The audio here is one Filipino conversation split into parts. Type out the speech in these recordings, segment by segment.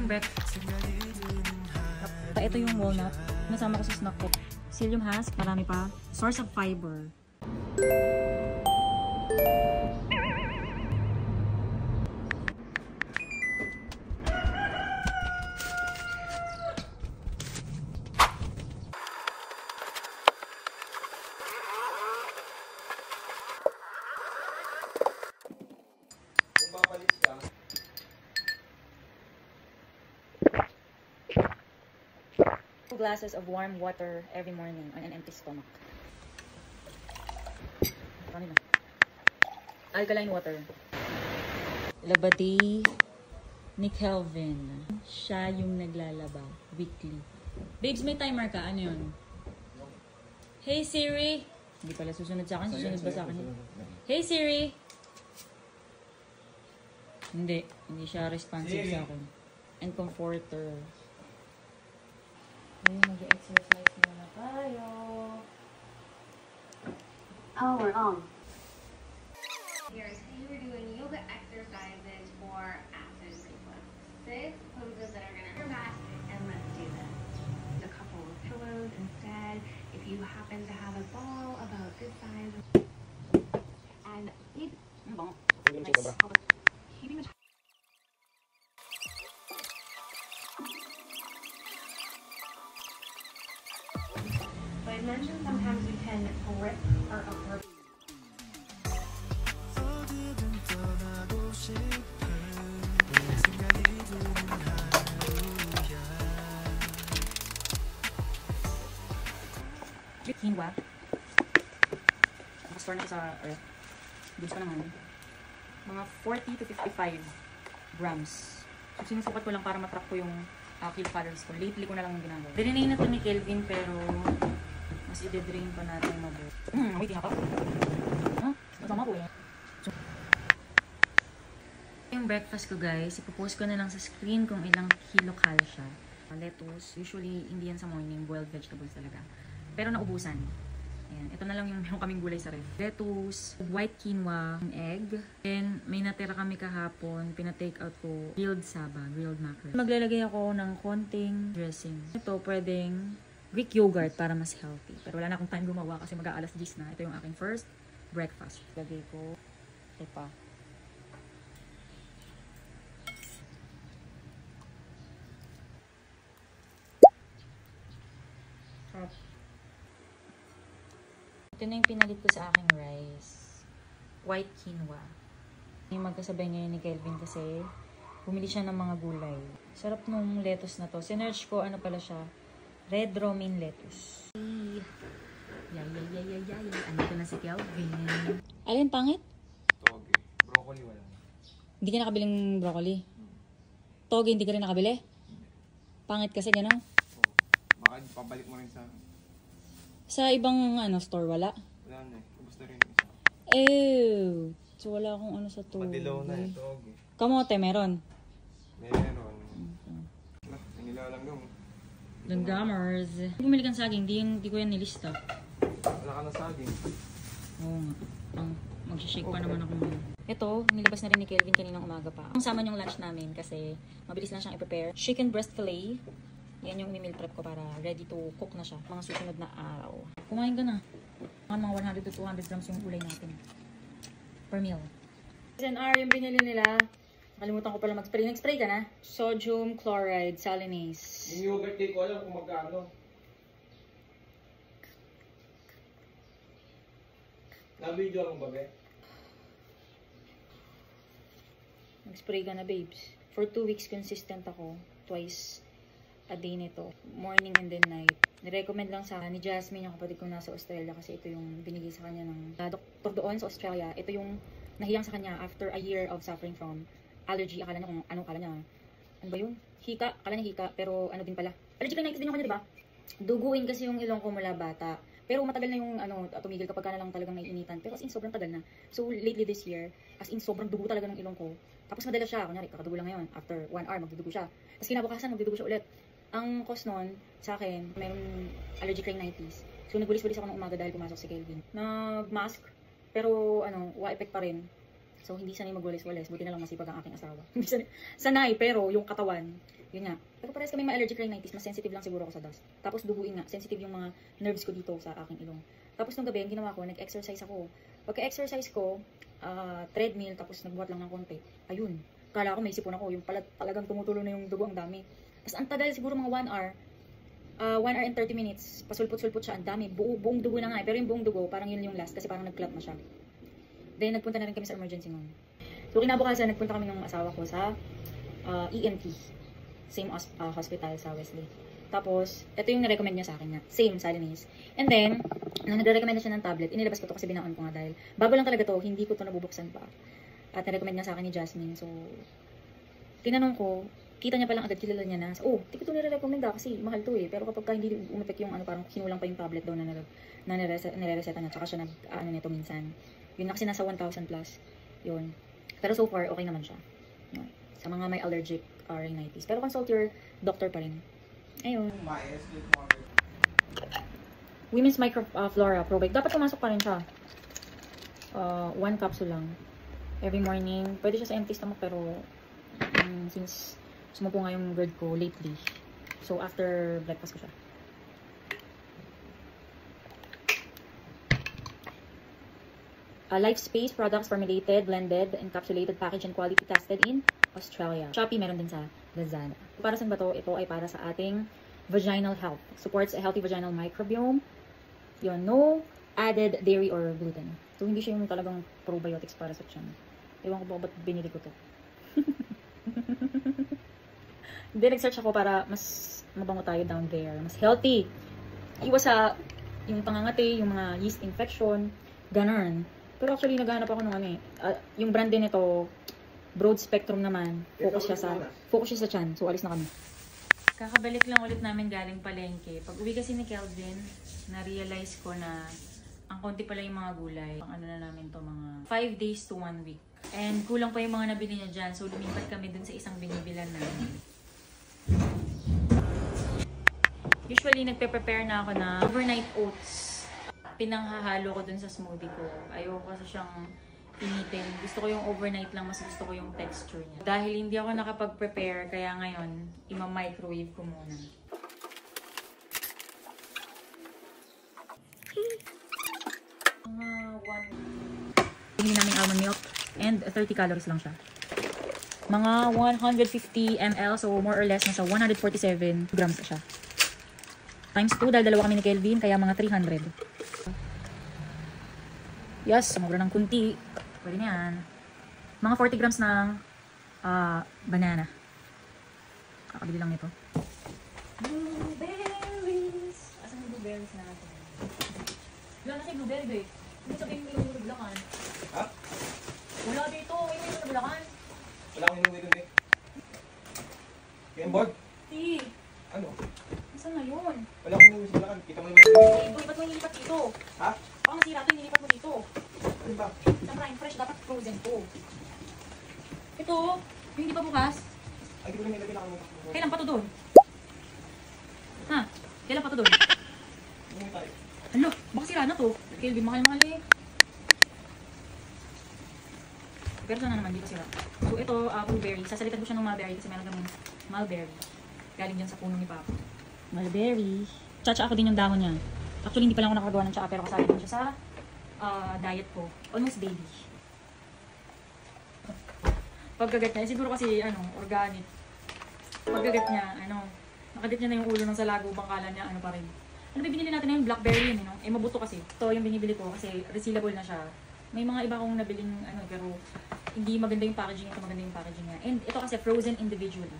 yung breakfast. Ito yung walnut. Nasama ko sa snack ko. Psyllium husk, marami pa. Source of fiber. Glasses of warm water every morning on an empty stomach. Alkaline water. Labati ni Kelvin. Siya yung naglalaba weekly. Babes, may timer ka? Ano yun? Hey Siri! Hindi pala susunod sa akin. Susunod ba sa akin? Hey Siri! Hindi siya responsive sa akin. And comforter. Ayun, mag-exercise muna tayo. Power on. Here, so you were doing yoga exercises for acid reflux. 6 poses that are going to your back, and let's do this. A couple of pillows instead. If you happen to have a ball about this size, and keeping the I mentioned sometimes we can grip our upper. Quinoa. Nakastore na sa earth. Goods pa naman. Mga 40 to 55 grams. So, sinusukat ko lang para matrack ko yung kilocalories ko. Lately ko na lang ginagawa. Drinay na to ni Kelvin, pero mas i-drain pa natin mabuti. Wait, ako. Masama po eh. Yung breakfast ko guys, ipopost ko na lang sa screen kung ilang kilocal siya. Lettuce, usually hindi yan sa morning, boiled vegetables talaga. Pero naubusan. Ayan, ito na lang yung meron kaming gulay sa ref. Lettuce, white quinoa, egg. Then, may natira kami kahapon, pina-take out ko, grilled saba, grilled mackerel. Maglalagay ako ng konting dressing. Ito, pwedeng Greek yogurt para mas healthy. Pero wala na akong time gumawa kasi mag-aalas 10 na. Ito yung aking first breakfast. Lagay ko, ito pa. Ito na yung pinalit ko sa aking rice. White quinoa. Yung magkasabay ngayon ni Kelvin kasi bumili siya ng mga gulay. Sarap nung lettuce na to. Sinerch ko, ano pala siya? Red romaine lettuce. Yay. Andito na si Kelvin. Alin pangit? Toge. Broccoli wala. Hindi ka nakabiling broccoli? Toge, hindi ka rin nakabili? Pangit kasi gano'n? Baka pabalik mo rin sa... Sa ibang store, wala? Wala na eh. Gusto rin isa. Ew. So, wala akong ano sa toge. Madilaw na eh. Toge. Kamote, meron? Meron. Nilalang mo. Langgamers. Bumili kang saging, di ko yan nilista. Wala ka na saging. Oo nga. Magsishake pa naman ako ngayon. Ito, nilabas na rin ni Kelvin kaninang umaga pa. Ang sama yung lunch namin kasi mabilis lang siyang i-prepare. Chicken breast fillet. Yan yung meal prep ko para ready to cook na siya. Mga susunod na araw. Kumain ka na. Mga 100 to 200 grams yung ulay natin. Per meal. SNR yung binili nila. Nakalimutan ko pala mag-spray. Nag-spray ka na? Sodium chloride salinase. Yung yogurt cake ko alam kung magkano. Na-video akong babe. Nag-spray ka na, babes. For 2 weeks consistent ako. Twice a day nito. Morning and then night. Nirecommend lang sa ni Jasmine, yung kapatid ko nasa Australia, kasi ito yung binigay sa kanya ng doktor doon sa Australia. Ito yung nahiyang sa kanya after a year of suffering from allergy. Akala niya kung anong akala niya. Ano ba yun? Hika. Akala niya hika. Pero ano din pala. Allergic rhinitis din yung kanya, diba? Duguin kasi yung ilong ko mula bata. Pero matagal na yung tumigil kapag ka na lang talagang naiinitan. Pero as in sobrang tagal na. So lately this year, as in sobrang dugo talaga ng ilong ko. Tapos madala siya. Kunyari, kakadugo lang ngayon. After 1 hour, magdudugo siya. Tapos kinabukasan, magdudugo siya ulit. Ang cause nun, sa akin, mayroong allergic rhinitis. So, nagbulis-bulis ako ng umaga dahil pumasok si Kelvin. Nag-mask, pero, wa effect pa rin. So, hindi sanay magwalis-walis. Buti na lang masipag ang aking asawa. Hindi sanay, pero yung katawan, yun nga. Pero parehas kami ma-allergic rhinitis, mas sensitive lang siguro ako sa dust. Tapos duguin nga, sensitive yung mga nerves ko dito sa aking ilong. Tapos nung gabi, ang ginawa ko, nag-exercise ako. Pagka-exercise ko, treadmill, tapos nagbuhat lang ng konti. Ayun, kala ko may sipon ako. Yung pala, talagang tumutulo na yung dugo, ang dami. Tapos ang tagal siguro mga 1 hour. 1 hour and 30 minutes. Pasulpot-sulpot siya, ang dami. Buong dugo na nga. Pero yung buong dugo, parang yun yung last kasi parang nag-clot na siya. Then, nagpunta na rin kami sa emergency room. So, kinabukasan, nagpunta kami ng asawa ko sa ENT. Same hospital sa Wesley. Tapos, ito yung na-recommend niya sa akin nga. Same, Salinase. And then, nung nag-recommend na siya ng tablet, inilabas ko to kasi binaon ko nga dahil bago lang talaga to, hindi ko to nabubuksan pa. At na-recommend nga sa akin ni Jasmine. So, tinanong ko, kita niya palang agad, kilala niya na. So, oh, di ko to nire-recommend kasi mahal to eh. Pero kapag hindi umepek yung parang kinulang pa yung tablet daw na nire-reseta niya, tsaka siya nito minsan. Yun na kasi nasa 1,000 plus. Yun. Pero so far, okay naman siya. Yun. Sa mga may allergic rhinitis. Pero consult your doctor pa rin. Ayun. Women's Microflora Probiotic. Dapat pumasok pa rin siya. 1 capsule lang. Every morning. Pwede siya sa empty stomach pero since sumupo nga yung GERD ko lately. So after breakfast ko siya. Life Space products formulated, blended, encapsulated, packaged, and quality tested in Australia. Shopee meron din sa Lazada. Para saan ba to? Ito ay para sa ating vaginal health. Supports a healthy vaginal microbiome. Yun, no added dairy or gluten. So, hindi siya yung talagang probiotics para sa tiyan. Ewan ko ba ba't binili ko to. Hindi, nag-search ako para mas mabango tayo down there. Mas healthy. Iwas sa yung pangangati, yung mga yeast infection, ganun. Pero actually, naghahanap ako ng yung brand din ito, broad spectrum naman. Focus siya sa tiyan. So, alis na kami. Kakabalik lang ulit namin galing palengke. Pag uwi kasi ni Kelvin, na-realize ko na ang konti pala yung mga gulay. Ang ano na namin to, mga 5 days to 1 week. And kulang pa yung mga nabili niya dyan. So, lumipat kami dun sa isang binibilan namin. Usually, nagpe-prepare na ako na overnight oats. Pinanghahalo ko dun sa smoothie ko. Ayoko kasi siyang initin. Gusto ko yung overnight lang, mas gusto ko yung texture niya. Dahil hindi ako nakapag-prepare, kaya ngayon, ima-microwave ko muna. Hindi namin almond milk and 30 calories lang siya. Mga 150 ml, so more or less nasa 147 grams siya. Times 2 dahil dalawa kami ni Kelvin, kaya mga 300. Yes, sumobra ng kunti. Pwede na yan. Mga 40 grams ng banana. Kakabili lang nito. Blueberries! Asan yung blueberries natin? Wala na siya blueberry, babe. Hindi sabihin mo yung nabulakan. Ha? Wala dito. Ito yung nabulakan. Wala akong inuwi dun eh. Game board? Ti. Ano? Saan na yun? Wala akong inuwi sa balakan. Kita mo yung inuwi. Eh, boy, ba't mo nilipat dito? Ha? Baka masira ito, nilipat mo dito. Ano ba? Sa prime fresh, dapat frozen to. Ito, yung hindi pa bukas. Ay, di ko na nilagay na kami. Kailan pa to doon? Ha? Kailan pa to doon? Inuwi tayo. Ano? Baka sira na to. Kelvin, mahal-mahal eh. Pero sana naman, di pa sira. So ito, blueberry. Sasalitan ko siya ng mulberry kasi meron kami mulberry. Galing dyan sa puno ni Papa. Mulberry. Tsa-tsa ako din yung dahon niya. Actually, hindi pa lang ako nakagawa ng tsa, pero kasali din siya sa diet ko. Almost daily. Pagkagat niya, siguro kasi, organic. Pagkagat niya, nakadit niya na yung ulo ng salago, bangkala niya, pa rin. Ano ba binili natin na yung blackberry yun, Eh, mabuto kasi. Ito yung binibili ko kasi resealable na siya. May mga iba akong nabiling, pero hindi maganda yung packaging. Ito maganda yung packaging niya. And ito kasi frozen individually.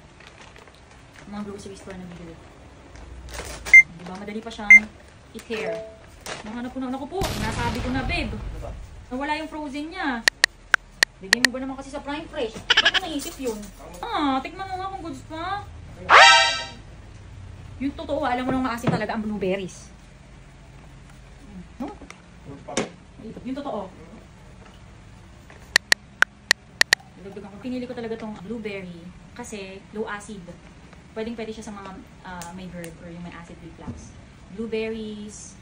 Mga grocery store na bibili. Diba? Madali pa siyang i-tear. Nahanap ko na. Naku po, nasabi ko na, babe. Nawala yung frozen niya. Bigay mo ba naman kasi sa Prime Fresh? Ba't mo naisip yun? Tikman mo nga kung goods pa. Yung totoo, alam mo nang maasin talaga ang blueberries. No? Yung totoo. Pinili ko talaga tong blueberry kasi low acid. Pwede siya sa mga may GERD or yung may acid reflux. Blueberries,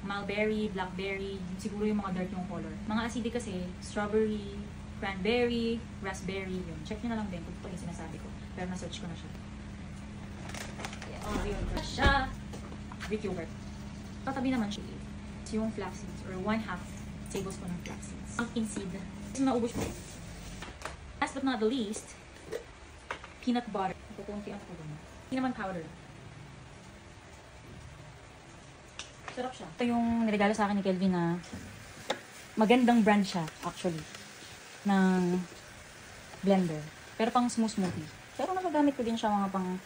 mulberry, blackberry, siguro yung mga dark yung color. Mga acidic kasi, strawberry, cranberry, raspberry, yun. Check nyo na lang din kung ito yung sinasabi ko. Pero na-search ko na siya. Oh, yun. Siya. Greek yogurt. Tatabi naman siya. Yung flaxseeds or 1/2 tablespoon ng flaxseeds. Pumpkin seed. Kasi maubos mo. Last but not the least, peanut butter. Ito kung ang ko doon. Cinnamon powder. Sarap siya. Ito yung niregalo sa akin ni Kelvin na magandang brand siya, actually, ng blender. Pero pang smoothie. Pero nagagamit ko din siya mga pang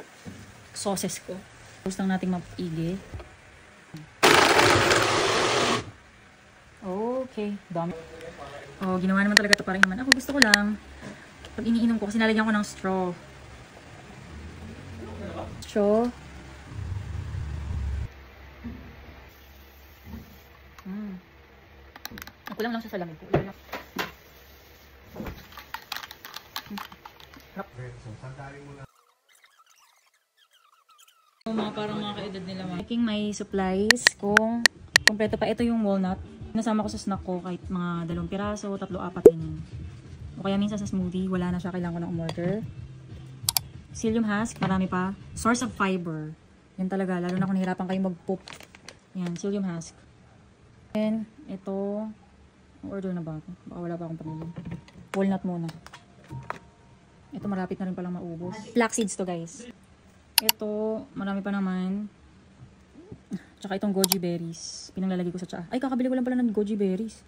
sauces ko. Gusto lang nating maigi. Okay, dami. Oh, ginawa naman talaga ito parang naman. Ako gusto ko lang, pag iniinom ko, kasi nalagyan ko ng straw. Straw. Kulang lang siya sa lamig. Kulang lang. Mga parang mga kaedad nila. Making my supplies kung kompleto pa. Ito yung walnut. Nasama ko sa snack ko kahit mga 2 piraso, 3, 4 ganyan. O kaya minsan sa smoothie, wala na siya, kailangan ko ng umorder. Psyllium husk, marami pa. Source of fiber. Yan talaga, lalo na kung nahirapan kayo mag-poop. Yan, psyllium husk. And ito, order na ba ako? Baka wala pa akong pamilya. Walnut muna. Ito marapit na rin palang maubos. Flax seeds to guys. Ito, marami pa naman. Tsaka itong goji berries. Pinanglalagay ko sa tsaa. Ay, kakabili ko lang pala ng goji berries.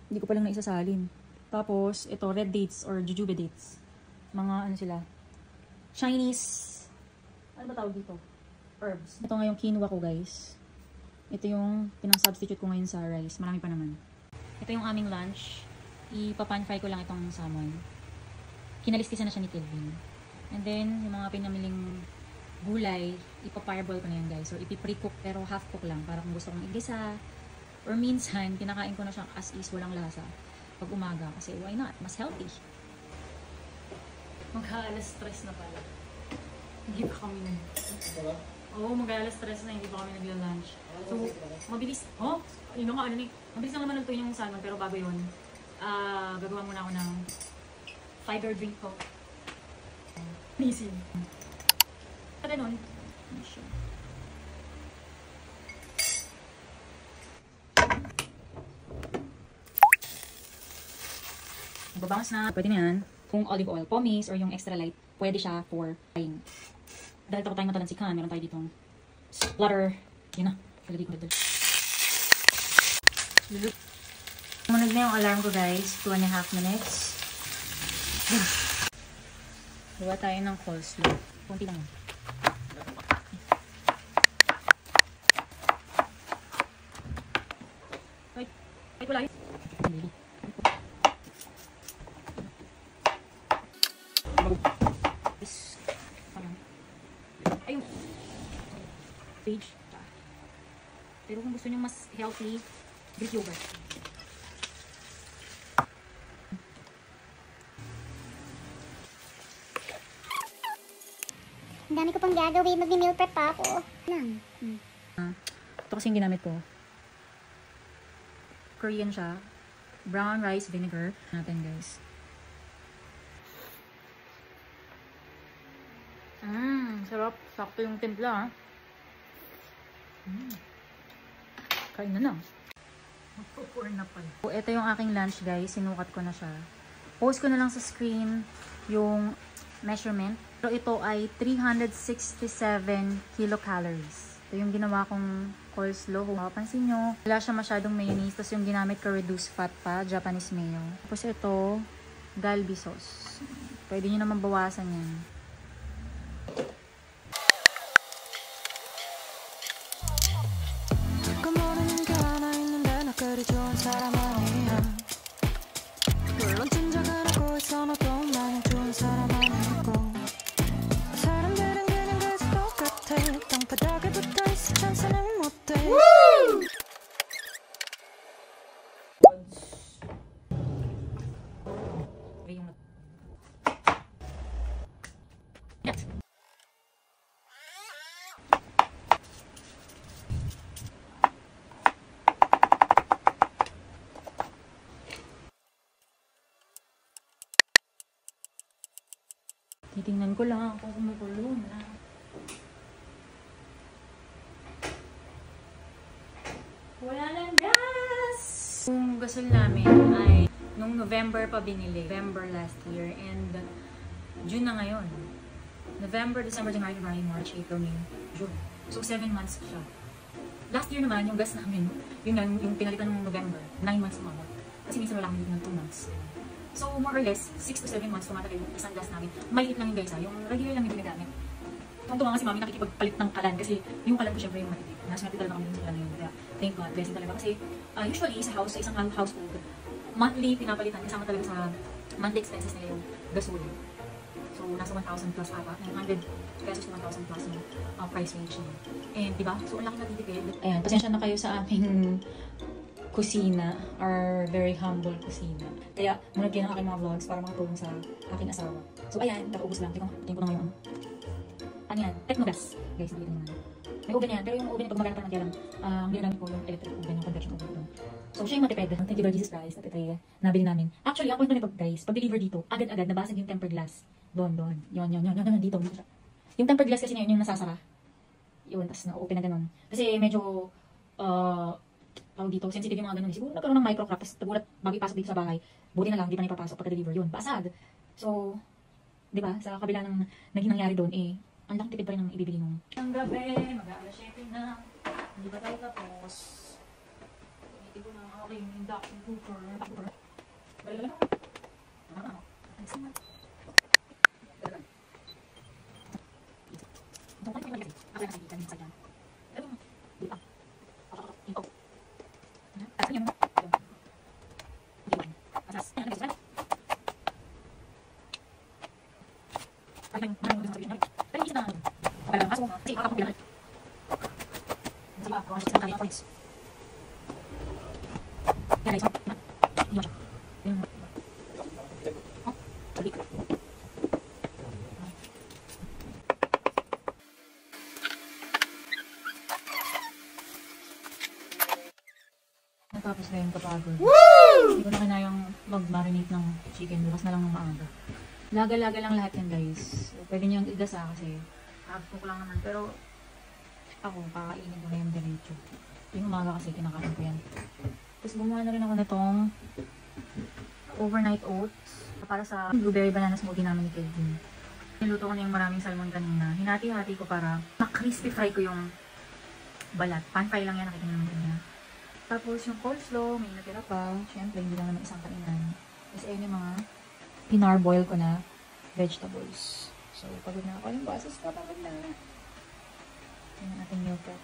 Hindi ko palang naisasalin. Tapos, ito, red dates or jujube dates. Mga ano sila. Chinese. Ano ba tawag dito? Herbs. Ito nga yung quinoa ko guys. Ito yung pinang-substitute ko ngayon sa rice. Marami pa naman. Ito yung aming lunch. Ipa-pan fry ko lang itong salmon. Kinalistisan na siya ni Kelvin. And then, yung mga pinamiling gulay, ipa-fireball ko na yan guys. So, ipi-pre-cook pero half-cook lang. Para kung gusto kong igisa. Or minsan, kinakain ko na siya as is, walang lasa. Pag umaga. Kasi why not? Mas healthy. Mag-alas stress na pala. Hindi pa kami Oo, mag-alas stress na. Hindi pa kami nagla-lunch. So, mabilis. Oh, yun nga, ano ni. Mabilis lang naman ito yung salmon. Pero bago yun, gagawa muna ako ng fiber drink ko. Nisin. At ganun. Babangas na. Pwede na yan. Kung olive oil, pomace, or yung extra light, pwede siya for frying. Dahil ito tayong matalansikan, meron tayo ditong splatter. Yun na. Palagay ko dito. Munog na yung alarm ko guys. 2.5 minutes. Gawa tayo ng coleslaw. Kunti lang. Wait. Wait, wala yun. Ayun. Page. Pero kung gusto nyo mas healthy, Greek yogurt. Ang dami ko pang gagawin. Mag-meal prep pa ako. Lang. Ito kasi yung ginamit ko. Korean siya. Brown rice vinegar. Natin guys. Sarap. Sakto yung timpla. Kain na lang. Magpo-pour na pala. So, ito yung aking lunch guys. Sinukat ko na siya. Post ko na lang sa screen yung measurement. Pero ito ay 367 kilocalories. Ito yung ginawa kong coleslaw. Kung mapapansin nyo, wala siya masyadong mayonnaise. Tapos yung ginamit ko reduced fat pa, Japanese mayo. Tapos ito, galbi sauce. Pwede nyo naman bawasan yan. Titingnan ko lang kung kumukulo na. Wala lang gas! Yung gasol namin ay nung November pa binili. November last year and June na ngayon. November, December, January, February, March, April, May, June. So 7 months siya. Last year naman, yung gas namin, yung pinalitan ng November, 9 months naman. Kasi minsan wala kami ng 2 months. So more or less, 6 to 7 months tumatagal yung isang gas namin. Maliit lang yung guys ha, yung regular lang yung ginagamit. Tuntungan kasi mami nakikipagpalit ng kalan kasi yung kalan ko syempre yung matipid. Naswerte talaga kami yung kalan yun. Kaya thank God, blessing talaga. Kasi usually sa house, sa isang household, monthly pinapalitan kasama talaga sa monthly expenses nila yung gasol. So nasa 1,000 plus ata, 900 pesos to 1,000 plus yung price range niya. And diba, so ang laki natitipid. Ayan, pasensya na kayo sa aming kusina, our very humble kusina. Kaya, munod kayo ng aking mga vlogs para makatulong sa aking asawa. So, ayan, kakaubos lang. Tingin ko na ngayon. Ano yan? Technogas. Guys, nakita nyo naman. May oven yan, pero yung oven, pag magana pa ng kaya lang, ginagamit ko yung electric oven, yung convection oven doon. So, siya yung matipid. Thank you Lord Jesus Christ, natipid. Nabili namin. Actually, ang point na nito, guys, pag-deliver dito, agad-agad, nabasag yung tempered glass. Doon. Yun, dito siya. Yung tempered glass kasi na yun yung nasasara. Yun, tapos na-open na ganun. Kasi medyo, tawag dito, sensitive yung mga ganun. Siguro nagkaroon ng microcrack, tapos tagulat bago ipasok dito sa bahay. Buti na lang, di pa na ipapasok pagka-deliver yun. Basag. So, di ba, sa kabila ng naging nangyari doon, ang laki tipid pa rin ang ibibili nung. Ang gabi, mag-aalas 7 na. Hindi ba tayo tapos? Hindi ko na ang aking induction cooker. Balala na. Tapos na yung kapagod. Hindi ko na kinayang mag-marinate ng chicken. Bukas na lang ng maaga. Laga-laga lang lahat yan guys. So, pwede niyang igasa kasi half-cook lang naman. Pero ako, kakainin ko na yung diretso. Yung umaga kasi kinakain ko yan. Tapos gumawa na rin ako nitong overnight oats para sa blueberry banana smoothie namin ni Kelvin. Niluto ko na yung maraming salmon kanina. Hinati-hati ko para na-crispy fry ko yung balat. Pan-fry lang yan, nakita nyo naman kanina. Tapos yung coleslaw, may natira pa. Siyempre, hindi lang naman isang kainan. Kasi ayun yung mga pinarboil ko na vegetables. So, pagod na ako. Yung basos ko, pagod na. Yan ang ating meal prep.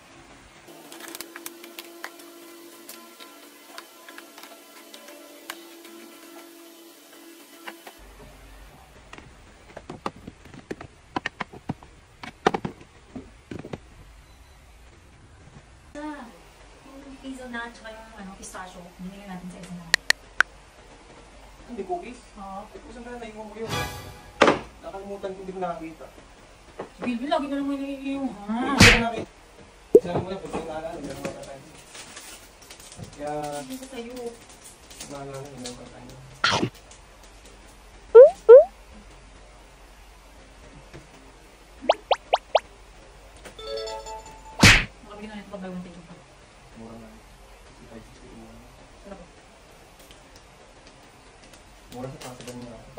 Na, tsaka yung pistachio, binigyan natin sa isa na. Hindi cookies? Oo. Saan ka na naiwan ko yun? Nakalimutan ko, hindi ko nakakita. Bilbil, lagi na lang mo yung ha? Hindi ko nakakita. Sabi mo na, pag yung naalala, hindi ko nakakita. Kaya, hindi ko sa'yo. naalala, hindi ko nakakita. Makabigyan na nito pag gawin tayo pa. Mura na. Sarap. Mura sa pasa ganun na ako.